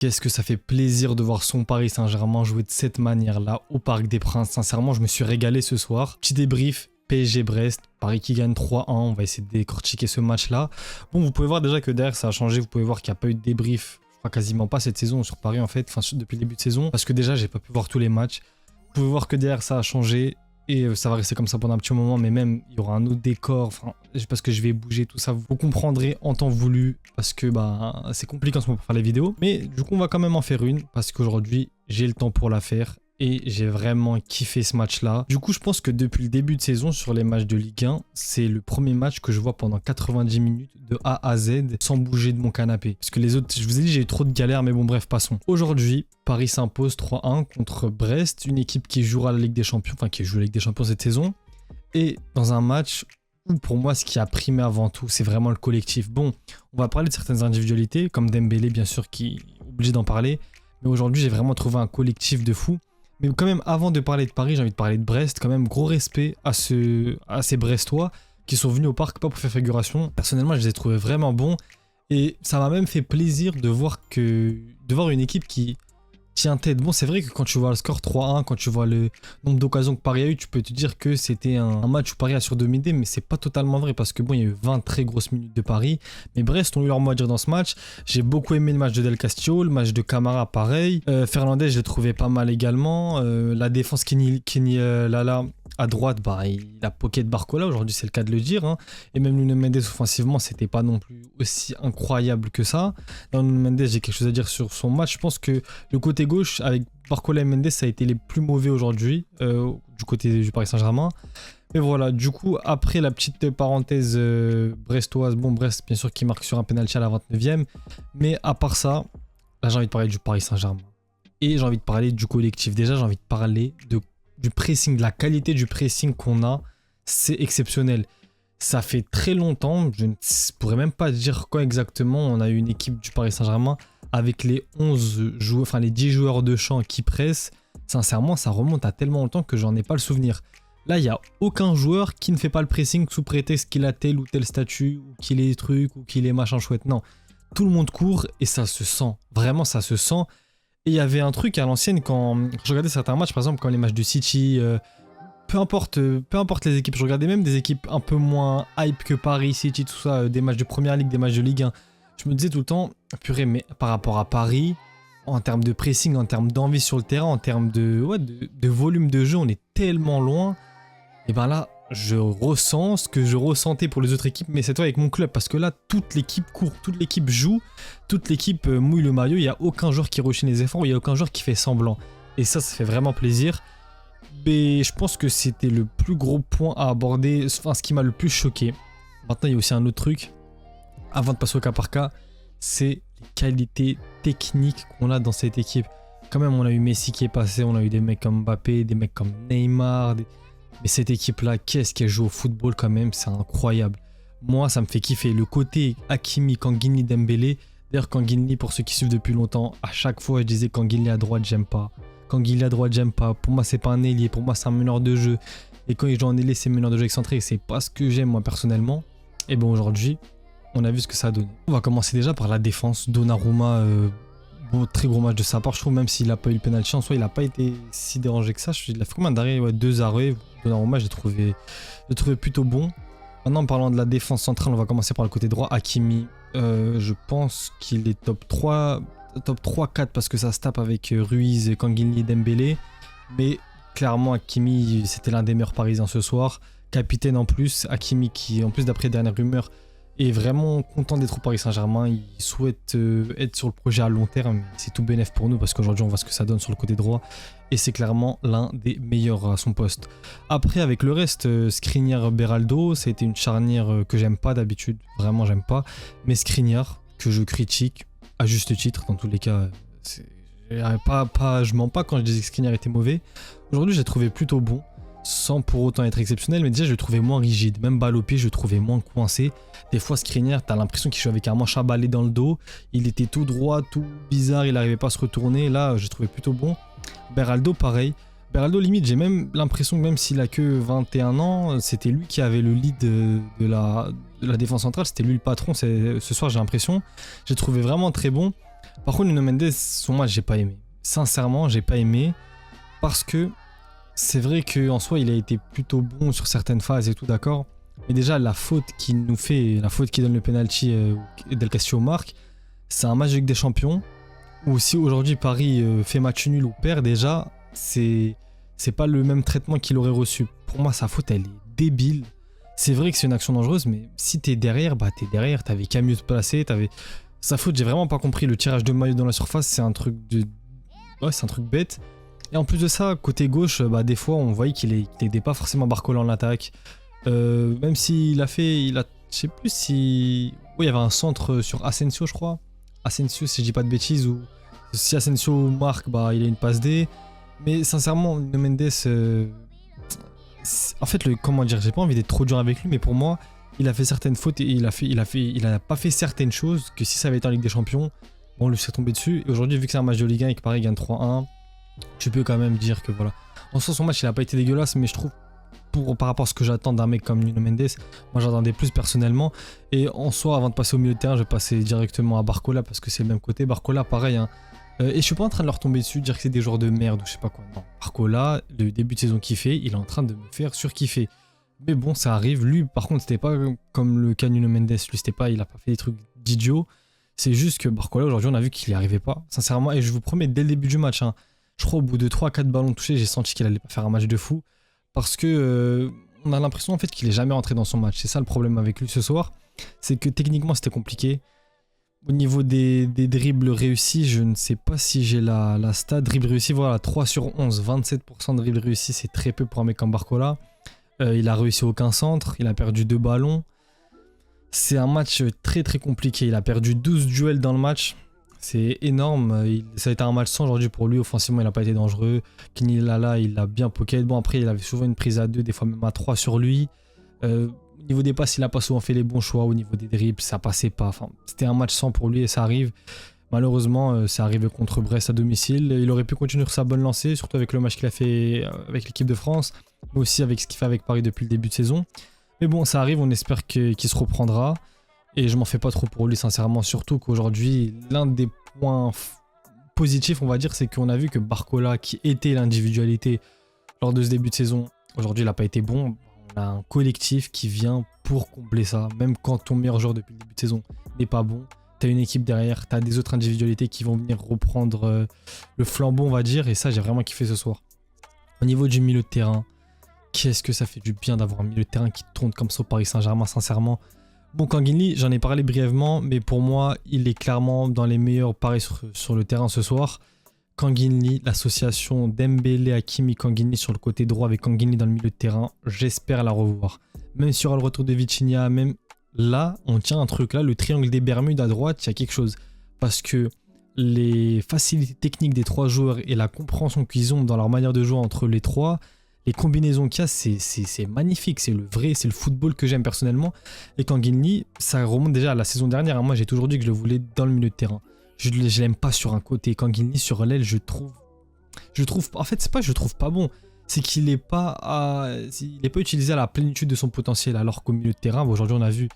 Qu'est-ce que ça fait plaisir de voir son Paris Saint-Germain jouer de cette manière-là au Parc des Princes. Sincèrement, je me suis régalé ce soir. Petit débrief, PSG Brest, Paris qui gagne 3-1. On va essayer de décortiquer ce match-là. Bon, vous pouvez voir déjà que derrière ça a changé. Vous pouvez voir qu'il n'y a pas eu de débrief. Je crois quasiment pas cette saison sur Paris en fait. Enfin, depuis le début de saison. Parce que déjà, j'ai pas pu voir tous les matchs. Vous pouvez voir que derrière ça a changé. Et ça va rester comme ça pendant un petit moment, mais même il y aura un autre décor, enfin, parce que je vais bouger tout ça, vous comprendrez en temps voulu, parce que bah, c'est compliqué en ce moment pour faire les vidéos. Mais du coup on va quand même en faire une, parce qu'aujourd'hui j'ai le temps pour la faire. Et j'ai vraiment kiffé ce match-là. Du coup, je pense que depuis le début de saison, sur les matchs de Ligue 1, c'est le premier match que je vois pendant 90 minutes de A à Z sans bouger de mon canapé. Parce que les autres, je vous ai dit, j'ai eu trop de galères, mais bon, bref, passons. Aujourd'hui, Paris s'impose 3-1 contre Brest, une équipe qui jouera la Ligue des Champions, enfin qui joue la Ligue des Champions cette saison. Et dans un match où, pour moi, ce qui a primé avant tout, c'est vraiment le collectif. Bon, on va parler de certaines individualités, comme Dembélé, bien sûr, qui est obligé d'en parler. Mais aujourd'hui, j'ai vraiment trouvé un collectif de fou. Mais quand même, avant de parler de Paris, j'ai envie de parler de Brest. Quand même, gros respect à ces Brestois qui sont venus au parc, pas pour faire figuration. Personnellement, je les ai trouvés vraiment bons. Et ça m'a même fait plaisir de voir une équipe qui tient tête. Bon, c'est vrai que quand tu vois le score 3-1, quand tu vois le nombre d'occasions que Paris a eu, tu peux te dire que c'était un match où Paris a surdominé, mais c'est pas totalement vrai parce que bon, il y a eu 20 très grosses minutes de Paris. Mais Brest ont eu leur mot à dire dans ce match. J'ai beaucoup aimé le match de Del Castillo, le match de Camara, pareil. Fernandez, je l'ai trouvé pas mal également. La défense Kenny Lala à droite, bah, il a pocket Barcola, aujourd'hui c'est le cas de le dire. Hein. Et même Nuno Mendes offensivement, c'était pas non plus aussi incroyable que ça. Dans Nuno Mendes, j'ai quelque chose à dire sur son match. Je pense que le côté gauche, avec Barcola et Mendes, ça a été les plus mauvais aujourd'hui, du côté du Paris Saint-Germain. Mais voilà, du coup, après la petite parenthèse brestoise, bon, Brest, bien sûr, qui marque sur un penalty à la 29e. Mais à part ça, là, j'ai envie de parler du Paris Saint-Germain. Et j'ai envie de parler du collectif. Déjà, j'ai envie de parler du pressing, de la qualité du pressing qu'on a, c'est exceptionnel. Ça fait très longtemps, je ne pourrais même pas dire quoi exactement, on a eu une équipe du Paris Saint-Germain avec les 11 joueurs, enfin les 10 joueurs de champ qui pressent. Sincèrement, ça remonte à tellement longtemps que j'en ai pas le souvenir. Là, il n'y a aucun joueur qui ne fait pas le pressing sous prétexte qu'il a tel ou tel statut, ou qu'il est truc, ou qu'il est machin chouette. Non, tout le monde court et ça se sent. Vraiment, ça se sent. Et il y avait un truc à l'ancienne quand je regardais certains matchs, par exemple quand les matchs du City, peu importe les équipes, je regardais même des équipes un peu moins hype que Paris, City, tout ça, des matchs de Première Ligue, des matchs de Ligue 1. Je me disais tout le temps, purée, mais par rapport à Paris, en termes de pressing, en termes d'envie sur le terrain, en termes de volume de jeu, on est tellement loin. Et ben là, je ressens ce que je ressentais pour les autres équipes, mais cette fois avec mon club, parce que là, toute l'équipe court, toute l'équipe joue, toute l'équipe mouille le maillot, il n'y a aucun joueur qui rechigne les efforts, il n'y a aucun joueur qui fait semblant. Et ça fait vraiment plaisir. Mais je pense que c'était le plus gros point à aborder, enfin ce qui m'a le plus choqué. Maintenant, il y a aussi un autre truc, avant de passer au cas par cas, c'est les qualités techniques qu'on a dans cette équipe. Quand même, on a eu Messi qui est passé, on a eu des mecs comme Mbappé, des mecs comme Neymar, mais cette équipe-là, qu'est-ce qu'elle joue au football quand même, c'est incroyable. Moi, ça me fait kiffer. Le côté Hakimi, Kangini, Dembélé. D'ailleurs, Kangini, pour ceux qui suivent depuis longtemps, à chaque fois, je disais Kangini à droite, j'aime pas. Kangini à droite, j'aime pas. Pour moi, c'est pas un ailier. Pour moi, c'est un meneur de jeu. Et quand il joue en ailier, c'est meneur de jeu excentré. C'est pas ce que j'aime, moi, personnellement. Et bon, aujourd'hui, on a vu ce que ça a donné. On va commencer déjà par la défense. Donnarumma, bon, très gros match de sa part, je trouve, même s'il n'a pas eu le penalty en soi, il n'a pas été si dérangé que ça. Il a fait combien d'arrêts? Ouais, 2 arrêts. Donnarumma, je l'ai trouvé plutôt bon. Maintenant, en parlant de la défense centrale, on va commencer par le côté droit. Hakimi, je pense qu'il est top 3-4 parce que ça se tape avec Ruiz, Kangini et Dembélé. Mais clairement, Hakimi, c'était l'un des meilleurs Parisiens ce soir. Capitaine en plus. Hakimi qui, en plus d'après les dernières rumeurs, est vraiment content d'être au Paris Saint-Germain. Il souhaite être sur le projet à long terme. C'est tout bénef pour nous parce qu'aujourd'hui, on voit ce que ça donne sur le côté droit. Et c'est clairement l'un des meilleurs à son poste. Après, avec le reste, Skriniar, Beraldo, ça a été une charnière que j'aime pas d'habitude. Vraiment, j'aime pas. Mais Skriniar, que je critique, à juste titre, dans tous les cas, je mens pas quand je disais que Skriniar était mauvais. Aujourd'hui, je l'ai trouvé plutôt bon, sans pour autant être exceptionnel, mais déjà, je le trouvais moins rigide. Même balle au pied, je le trouvais moins coincé. Des fois, Skriniar, t'as l'impression qu'il jouait avec un manche à balai dans le dos. Il était tout droit, tout bizarre, il n'arrivait pas à se retourner. Là, je le trouvais plutôt bon. Beraldo, pareil. Beraldo, limite, j'ai même l'impression que même s'il a que 21 ans, c'était lui qui avait le lead de la défense centrale. C'était lui le patron ce soir, j'ai l'impression. J'ai trouvé vraiment très bon. Par contre, Nuno Mendes, son match, j'ai pas aimé. Sincèrement, j'ai pas aimé parce que c'est vrai qu'en soi, il a été plutôt bon sur certaines phases et tout, d'accord. Mais déjà, la faute qu'il nous fait, la faute qui donne le penalty Del Castillo marque, c'est un match de Ligue des Champions où si aujourd'hui Paris fait match nul ou perd, déjà, c'est pas le même traitement qu'il aurait reçu. Pour moi, sa faute, elle est débile. C'est vrai que c'est une action dangereuse, mais si t'es derrière, bah t'es derrière. T'avais qu'à mieux te placer. Sa faute, j'ai vraiment pas compris. Le tirage de maillot dans la surface, c'est un truc de. Ouais, c'est un truc bête. Et en plus de ça, côté gauche, bah des fois, on voyait qu'il n'aidait pas forcément Barcola en attaque. Même s'il a fait. Je sais plus si. Oui, il y avait un centre sur Asensio, je crois. Asensio, si je dis pas de bêtises, ou si Asensio marque, bah il a une passe D. Mais sincèrement, Nuno Mendes. En fait, comment dire, j'ai pas envie d'être trop dur avec lui, mais pour moi, il a fait certaines fautes et il a pas fait certaines choses que si ça avait été en Ligue des Champions, bon, on lui serait tombé dessus. Et aujourd'hui, vu que c'est un match de Ligue 1 et que Paris gagne 3-1, tu peux quand même dire que voilà. En soi, son match, il a pas été dégueulasse, mais je trouve, par rapport à ce que j'attends d'un mec comme Nuno Mendes, moi j'attendais plus personnellement. Et en soi, avant de passer au milieu de terrain, je vais passer directement à Barcola parce que c'est le même côté. Barcola, pareil, hein. Et je suis pas en train de leur tomber dessus, dire que c'est des joueurs de merde ou je sais pas quoi. Non, Barcola, le début de saison qu'il fait, il est en train de me faire surkiffer. Mais bon, ça arrive. Lui, par contre, c'était pas comme le cas Nuno Mendes. Lui, il a pas fait des trucs d'idiot. C'est juste que Barcola, aujourd'hui, on a vu qu'il n'y arrivait pas. Sincèrement, et je vous promets, dès le début du match, hein, je crois au bout de 3-4 ballons touchés, j'ai senti qu'il allait pas faire un match de fou. Parce que on a l'impression en fait qu'il est jamais rentré dans son match. C'est ça le problème avec lui ce soir. C'est que techniquement, c'était compliqué. Au niveau des dribbles réussis, je ne sais pas si j'ai la stat. Dribble réussi, voilà, 3 sur 11, 27% de dribble réussi, c'est très peu pour un mec comme Barcola. Il a réussi aucun centre, il a perdu 2 ballons. C'est un match très très compliqué. Il a perdu 12 duels dans le match. C'est énorme. Ça a été un match sans aujourd'hui pour lui. Offensivement, il n'a pas été dangereux. Kenny Lala, il a bien pocket. Bon, après, il avait souvent une prise à 2, des fois même à 3 sur lui. Au niveau des passes, il n'a pas souvent fait les bons choix. Au niveau des dribbles, ça passait pas. Enfin, c'était un match sans pour lui et ça arrive. Malheureusement, c'est arrivé contre Brest à domicile. Il aurait pu continuer sa bonne lancée, surtout avec le match qu'il a fait avec l'équipe de France, mais aussi avec ce qu'il fait avec Paris depuis le début de saison. Mais bon, ça arrive, on espère qu'il se reprendra. Et je m'en fais pas trop pour lui, sincèrement. Surtout qu'aujourd'hui, l'un des points positifs, on va dire, c'est qu'on a vu que Barcola, qui était l'individualité lors de ce début de saison, aujourd'hui, il n'a pas été bon. On a un collectif qui vient pour combler ça. Même quand ton meilleur joueur depuis le début de saison n'est pas bon, tu as une équipe derrière, tu as des autres individualités qui vont venir reprendre le flambeau, on va dire. Et ça, j'ai vraiment kiffé ce soir. Au niveau du milieu de terrain, qu'est-ce que ça fait du bien d'avoir un milieu de terrain qui tourne comme ça au Paris Saint-Germain, sincèrement. Bon, Kanguinli, j'en ai parlé brièvement, mais pour moi, il est clairement dans les meilleurs paris sur le terrain ce soir. Kanguinli, l'association Dembélé, Hakimi, Kanguinli sur le côté droit avec Kanguinli dans le milieu de terrain, j'espère la revoir. Même sur le retour de Vitinha, même là, on tient un truc là, le triangle des Bermudes à droite, il y a quelque chose. Parce que les facilités techniques des trois joueurs et la compréhension qu'ils ont dans leur manière de jouer entre les trois, les combinaisons qu'il y a, c'est magnifique. C'est le football que j'aime personnellement. Et Kanguinli, ça remonte déjà à la saison dernière. Hein. Moi, j'ai toujours dit que je le voulais dans le milieu de terrain. Je l'aime pas sur un côté. Kanguinli, sur l'aile, je trouve... En fait, c'est pas que je trouve pas bon. C'est qu'il n'est pas, utilisé à la plénitude de son potentiel. Alors qu'au milieu de terrain, aujourd'hui, on a vu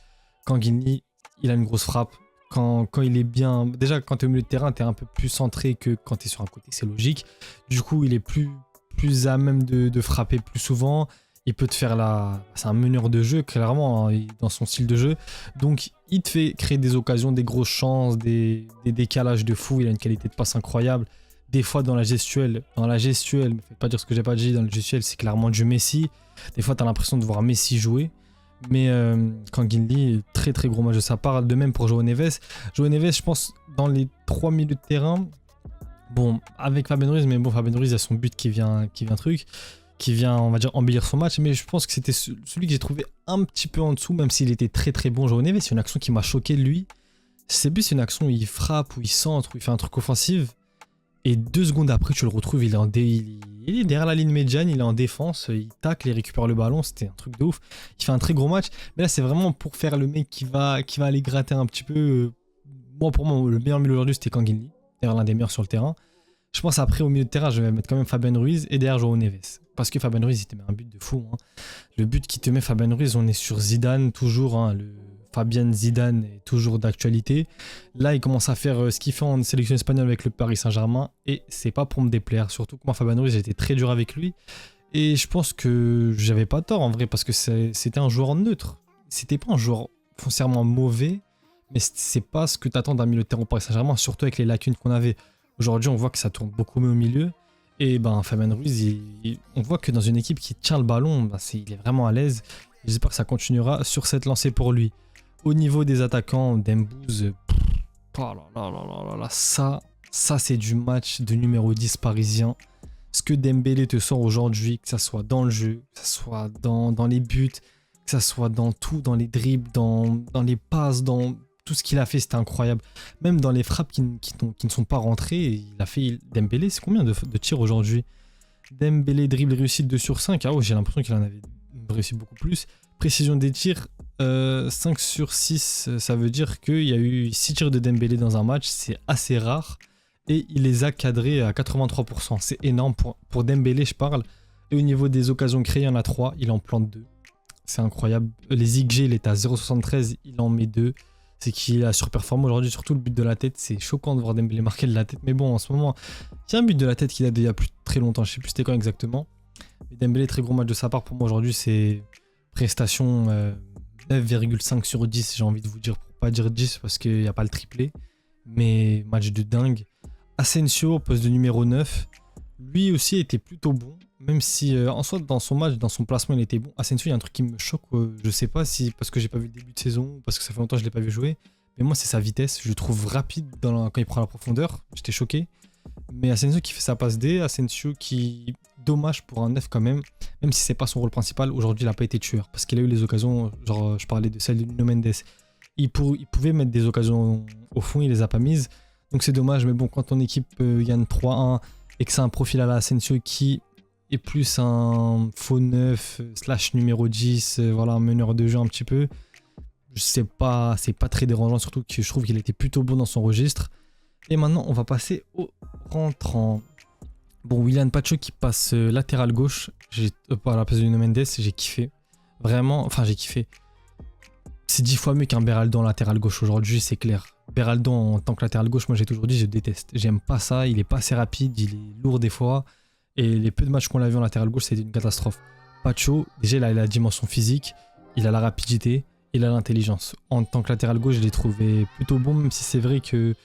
Kanguinli, il a une grosse frappe. Quand il est bien... Déjà, quand tu es au milieu de terrain, tu es un peu plus centré que quand tu es sur un côté. C'est logique. Du coup, il est plus à même de frapper plus souvent. Il peut te faire c'est un meneur de jeu, clairement, hein, dans son style de jeu. Donc, il te fait créer des occasions, des grosses chances, des décalages de fou. Il a une qualité de passe incroyable. Des fois, dans la gestuelle, ne me faites pas dire ce que j'ai pas dit, dans le gestuel, c'est clairement du Messi. Des fois, tu as l'impression de voir Messi jouer. Mais Kanguinli, très très gros match de sa part. De même pour João Neves. João Neves, je pense, dans les 3 milieux de terrain... Bon, avec Fabien Ruiz, mais bon, Fabien Ruiz a son but qui vient, on va dire, embellir son match, mais je pense que c'était celui que j'ai trouvé un petit peu en dessous, même s'il était très très bon, João Neves. C'est une action qui m'a choqué de lui. C'est plus une action où il frappe, où il centre, où il fait un truc offensif, et 2 secondes après, tu le retrouves, il est derrière la ligne médiane, il est en défense, il tacle, il récupère le ballon, c'était un truc de ouf. Il fait un très gros match, mais là, c'est vraiment pour faire le mec qui va aller gratter un petit peu. Moi, pour moi, le meilleur milieu aujourd'hui, c'était Kanguinli. L'un des meilleurs sur le terrain. Je pense après au milieu de terrain, je vais mettre quand même Fabien Ruiz et derrière João Neves. Parce que Fabien Ruiz, il te met un but de fou. Hein. Le but qui te met Fabien Ruiz, on est sur Zidane toujours. Hein, Fabien Zidane est toujours d'actualité. Là, il commence à faire ce qu'il fait en sélection espagnole avec le Paris Saint-Germain et c'est pas pour me déplaire. Surtout que moi, Fabien Ruiz, j'ai été très dur avec lui et je pense que j'avais pas tort en vrai parce que c'était un joueur neutre. C'était pas un joueur foncièrement mauvais, mais c'est pas ce que t'attends d'un milieu de terrain au Paris Saint-Germain, surtout avec les lacunes qu'on avait. Aujourd'hui, on voit que ça tourne beaucoup mieux au milieu. Et ben Fabien Ruiz, on voit que dans une équipe qui tient le ballon, il est vraiment à l'aise. J'espère que ça continuera sur cette lancée pour lui. Au niveau des attaquants, Dembouz, oh là là là là là là, ça c'est du match de numéro 10 parisien. Ce que Dembélé te sort aujourd'hui, que ça soit dans le jeu, que ça soit dans les buts, que ça soit dans tout, dans les dribbles, dans les passes, dans tout ce qu'il a fait, c'était incroyable. Même dans les frappes qui ne sont pas rentrées, il a fait Dembélé, c'est combien de tirs aujourd'hui? Dembélé, dribble réussite 2 sur 5. Ah ouais, j'ai l'impression qu'il en avait réussi beaucoup plus. Précision des tirs, 5 sur 6, ça veut dire qu'il y a eu 6 tirs de Dembélé dans un match, c'est assez rare. Et il les a cadrés à 83%, c'est énorme pour Dembélé, je parle. Et au niveau des occasions créées, il y en a 3, il en plante 2. C'est incroyable. Les XG, il est à 0,73, il en met 2. C'est qu'il a surperformé aujourd'hui, surtout le but de la tête. C'est choquant de voir Dembélé marquer de la tête. Mais bon, en ce moment, il y a un but de la tête qu'il a déjà plus très longtemps. Je sais plus c'était quand exactement. Mais Dembélé, très gros match de sa part. Pour moi, aujourd'hui, c'est prestation 9,5 sur 10. J'ai envie de vous dire, pour pas dire 10, parce qu'il n'y a pas le triplé. Mais match de dingue. Asensio, poste de numéro 9. Lui aussi était plutôt bon. Même si en soi, dans son match, dans son placement, il était bon. Asensio, il y a un truc qui me choque. Je sais pas si parce que j'ai pas vu le début de saison ou parce que ça fait longtemps que je l'ai pas vu jouer. Mais moi, c'est sa vitesse. Je le trouve rapide quand il prend la profondeur. J'étais choqué. Mais Asensio qui fait sa passe D. Asensio qui. Dommage pour un 9 quand même. Même si c'est pas son rôle principal. Aujourd'hui, il n'a pas été tueur. Parce qu'il a eu les occasions. Genre, je parlais de celle de Nuno Mendes. Il pouvait mettre des occasions au fond. Il les a pas mises. Donc c'est dommage. Mais bon, quand ton équipe gagne 3-1 et que c'est un profil à la Asensio qui est plus un faux 9 / numéro 10, voilà, un meneur de jeu un petit peu. C'est pas très dérangeant, surtout que je trouve qu'il était plutôt bon dans son registre. Et maintenant, on va passer au rentrant. Bon, Willian Pacho qui passe latéral gauche, à la place de Nuno Mendes, j'ai kiffé. Vraiment, enfin j'ai kiffé. C'est 10 fois mieux qu'un Beraldo en latéral gauche aujourd'hui, c'est clair. Beraldo en tant que latéral gauche, moi j'ai toujours dit, je déteste. J'aime pas ça, il est pas assez rapide, il est lourd des fois. Et les peu de matchs qu'on l'a vu en latéral gauche, c'était une catastrophe. Pacho, déjà il a la dimension physique, il a la rapidité, il a l'intelligence. En tant que latéral gauche, je l'ai trouvé plutôt bon, même si c'est vrai que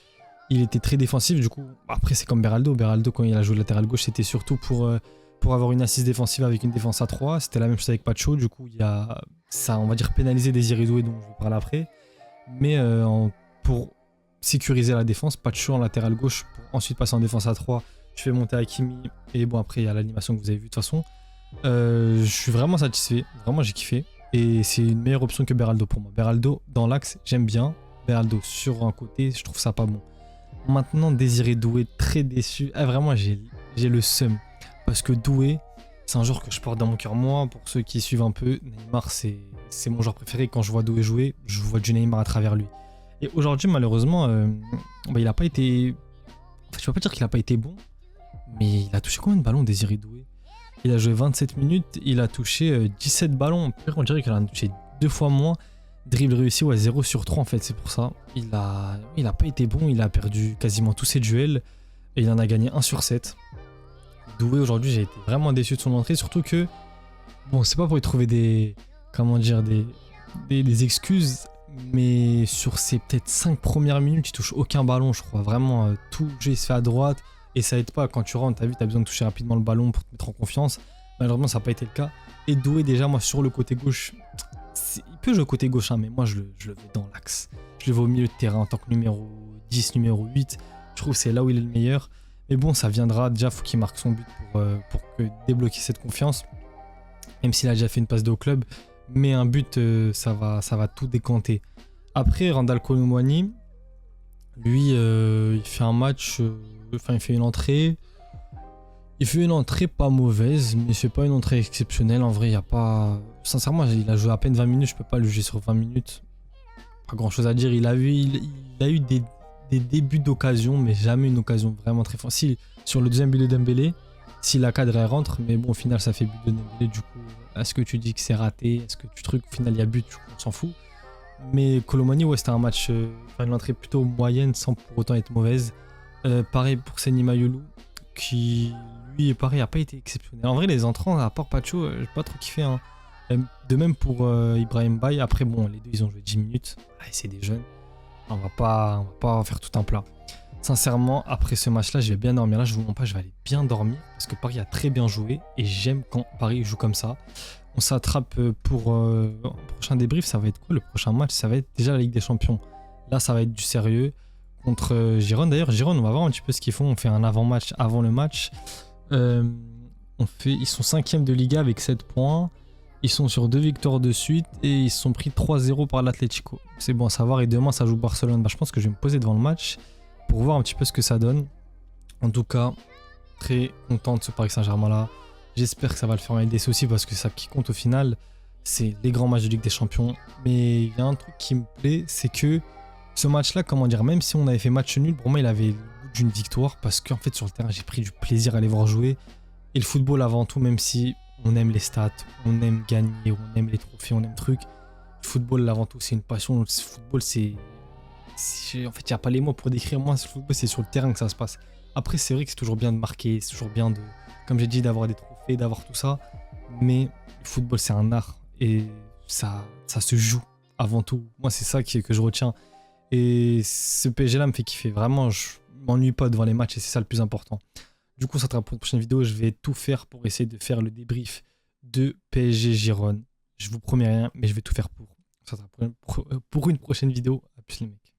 il était très défensif. Du coup, après c'est comme Beraldo. Beraldo, quand il a joué latéral gauche, c'était surtout pour avoir une assise défensive avec une défense à 3. C'était la même chose avec Pacho. Du coup, il y a ça, on va dire, pénalisé Désiré Doué, dont je vous parle après. Mais pour sécuriser la défense, Pacho en latéral gauche, pour ensuite passer en défense à 3. Je fais monter Hakimi et bon après il y a l'animation que vous avez vue de toute façon. Je suis vraiment satisfait, vraiment j'ai kiffé et c'est une meilleure option que Beraldo pour moi. Beraldo dans l'axe j'aime bien, Beraldo sur un côté je trouve ça pas bon. Maintenant Désiré Doué très déçu, vraiment j'ai le seum parce que Doué c'est un joueur que je porte dans mon cœur. Moi pour ceux qui suivent un peu, Neymar c'est mon joueur préféré. Quand je vois Doué jouer, je vois du Neymar à travers lui. Et aujourd'hui malheureusement il a pas été, je peux pas dire qu'il a pas été bon. Mais il a touché combien de ballons Désiré Doué? Il a joué 27 minutes, il a touché 17 ballons. On dirait qu'il en a touché 2 fois moins. Dribble réussi, ouais, 0 sur 3 en fait, c'est pour ça. Il a pas été bon, il a perdu quasiment tous ses duels. Et il en a gagné 1 sur 7. Doué aujourd'hui, j'ai été vraiment déçu de son entrée, surtout que... Bon, c'est pas pour y trouver des... Comment dire, des excuses. Mais sur ses peut-être 5 premières minutes, il touche aucun ballon, je crois. Vraiment, tout le jeu il se fait à droite. Et ça aide pas, quand tu rentres, t'as vu, t'as besoin de toucher rapidement le ballon pour te mettre en confiance. Malheureusement, ça n'a pas été le cas. Et Doué, déjà, moi, sur le côté gauche, il peut jouer côté gauche, hein, mais moi, je le veux dans l'axe. Je le veux au milieu de terrain en tant que numéro 10, numéro 8. Je trouve que c'est là où il est le meilleur. Mais bon, ça viendra. Déjà, il faut qu'il marque son but pour débloquer cette confiance. Même s'il a déjà fait une passe de au club. Mais un but, ça va tout décanter. Après, Randal Kolo Muani, lui, il fait un match... Enfin, il fait une entrée. Il fait une entrée pas mauvaise, mais c'est pas une entrée exceptionnelle. En vrai, il n'y a pas. Sincèrement, il a joué à peine 20 minutes. Je peux pas le juger sur 20 minutes. Pas grand chose à dire. Il a eu des débuts d'occasion, mais jamais une occasion vraiment très forte. Si, sur le deuxième but de Dembélé, si la cadre elle rentre, mais bon, au final, ça fait but de Dembélé. Du coup, est-ce que tu dis que c'est raté? Est-ce que tu trucs? Au final, il y a but, on s'en fout. Mais Colomani, ouais, c'était un match, une entrée plutôt moyenne sans pour autant être mauvaise. Pareil pour Seny Mayolu, qui lui, pareil, a pas été exceptionnel. En vrai, les entrants, à part Pacho, j'ai pas trop kiffé. Hein. De même pour Ibrahim Baye. Après, bon, les deux, ils ont joué 10 minutes. Ouais, c'est des jeunes. On va pas faire tout un plat. Sincèrement, après ce match-là, je vais bien dormir. Là, je vous mens pas, je vais aller bien dormir parce que Paris a très bien joué et j'aime quand Paris joue comme ça. On s'attrape pour un prochain débrief. Ça va être quoi le prochain match? Ça va être déjà la Ligue des Champions. Là, ça va être du sérieux contre Girone. D'ailleurs, Girone, on va voir un petit peu ce qu'ils font. On fait un avant-match avant le match. Ils sont 5e de Liga avec 7 points. Ils sont sur 2 victoires de suite et ils se sont pris 3-0 par l'Atlético. C'est bon à savoir. Et demain, ça joue Barcelone. Je pense que je vais me poser devant le match pour voir un petit peu ce que ça donne. En tout cas, très content de ce Paris Saint-Germain là. J'espère que ça va le faire en LDC aussi parce que ça qui compte au final, c'est les grands matchs de Ligue des Champions. Mais il y a un truc qui me plaît, c'est que ce match-là, comment dire, même si on avait fait match nul, pour moi, il avait le goût d'une victoire parce qu'en fait, sur le terrain, j'ai pris du plaisir à les voir jouer. Et le football avant tout, même si on aime les stats, on aime gagner, on aime les trophées, on aime trucs. Le football avant tout, c'est une passion. Le football, c'est en fait, il n'y a pas les mots pour décrire. Moi, ce football, c'est sur le terrain que ça se passe. Après, c'est vrai que c'est toujours bien de marquer, c'est toujours bien de, comme j'ai dit, d'avoir des trophées, d'avoir tout ça. Mais le football, c'est un art et ça se joue avant tout. Moi, c'est ça que je retiens. Et ce PSG-là me fait kiffer. Vraiment, je m'ennuie pas devant les matchs et c'est ça le plus important. Du coup, ça sera pour une prochaine vidéo. Je vais tout faire pour essayer de faire le débrief de PSG Girone. Je vous promets rien, mais je vais tout faire pour. Ça sera pour une prochaine vidéo. À plus les mecs.